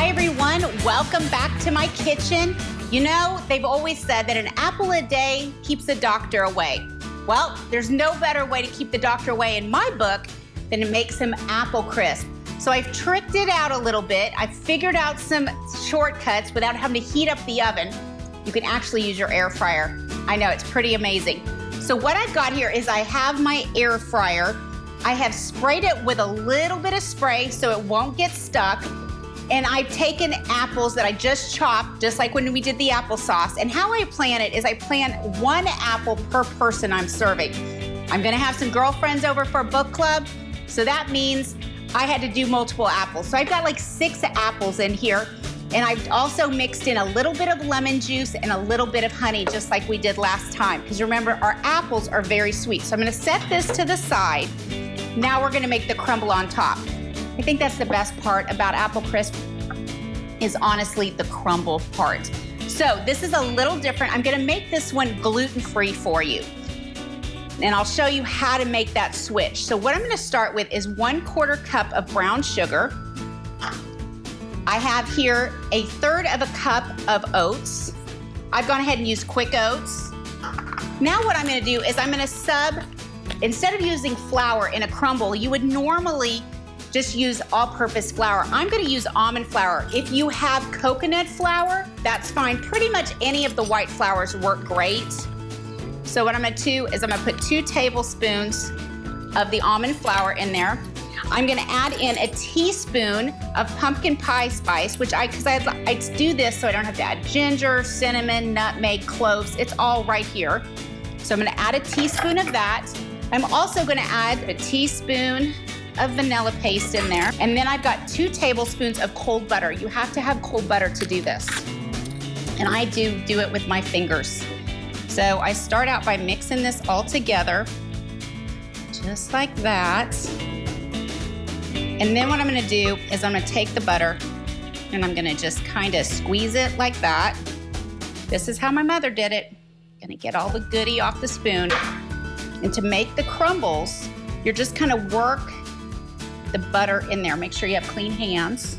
Hi everyone, welcome back to my kitchen. You know, they've always said that an apple a day keeps the doctor away. Well, there's no better way to keep the doctor away in my book than to make some apple crisp. So I've tricked it out a little bit. I've figured out some shortcuts without having to heat up the oven. You can actually use your air fryer. I know, it's pretty amazing. So what I've got here is I have my air fryer. I have sprayed it with a little bit of spray so it won't get stuck. And I've taken apples that I just chopped, just like when we did the applesauce. And how I plan it is I plan 1 apple per person I'm serving. I'm gonna have some girlfriends over for a book club, so that means I had to do multiple apples. So I've got like 6 apples in here. And I've also mixed in a little bit of lemon juice and a little bit of honey, just like we did last time. Because remember, our apples are very sweet. So I'm gonna set this to the side. Now we're gonna make the crumble on top. I think that's the best part about apple crisp is honestly the crumble part. So this is a little different. I'm gonna make this one gluten-free for you. And I'll show you how to make that switch. So what I'm gonna start with is 1/4 cup of brown sugar. I have here 1/3 of a cup of oats. I've gone ahead and used quick oats. Now what I'm gonna do is I'm gonna instead of using flour in a crumble, you would normally just use all-purpose flour. I'm gonna use almond flour. If you have coconut flour, that's fine. Pretty much any of the white flours work great. So what I'm gonna do is I'm gonna put 2 tablespoons of the almond flour in there. I'm gonna add in a teaspoon of pumpkin pie spice, because I do this so I don't have to add ginger, cinnamon, nutmeg, cloves. It's all right here. So I'm gonna add a teaspoon of that. I'm also gonna add a teaspoon of vanilla paste in there. And then I've got 2 tablespoons of cold butter. You have to have cold butter to do this. And I do it with my fingers. So I start out by mixing this all together, just like that. And then what I'm gonna do is I'm gonna take the butter and I'm gonna just kind of squeeze it like that. This is how my mother did it. Gonna get all the goodie off the spoon. And to make the crumbles, you're just gonna work the butter in there. Make sure you have clean hands.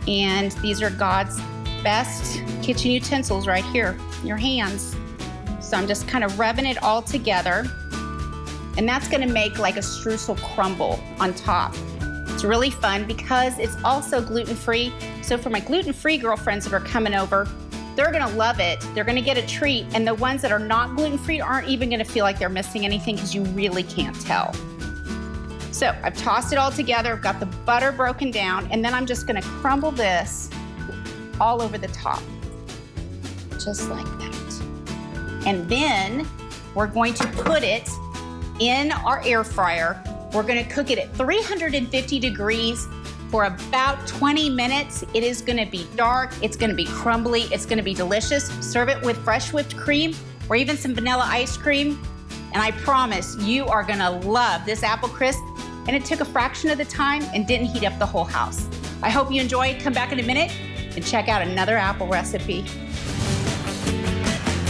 And these are God's best kitchen utensils right here, your hands. So I'm just kind of rubbing it all together. And that's gonna make like a streusel crumble on top. It's really fun because it's also gluten-free. So for my gluten-free girlfriends that are coming over, they're gonna love it. They're gonna get a treat. And the ones that are not gluten-free aren't even gonna feel like they're missing anything because you really can't tell. So I've tossed it all together, I've got the butter broken down, and then I'm just gonna crumble this all over the top, just like that. And then we're going to put it in our air fryer. We're gonna cook it at 350 degrees for about 20 minutes. It is gonna be dark, it's gonna be crumbly, it's gonna be delicious. Serve it with fresh whipped cream or even some vanilla ice cream. And I promise you are gonna love this apple crisp. And it took a fraction of the time and didn't heat up the whole house. I hope you enjoyed. Come back in a minute and check out another apple recipe.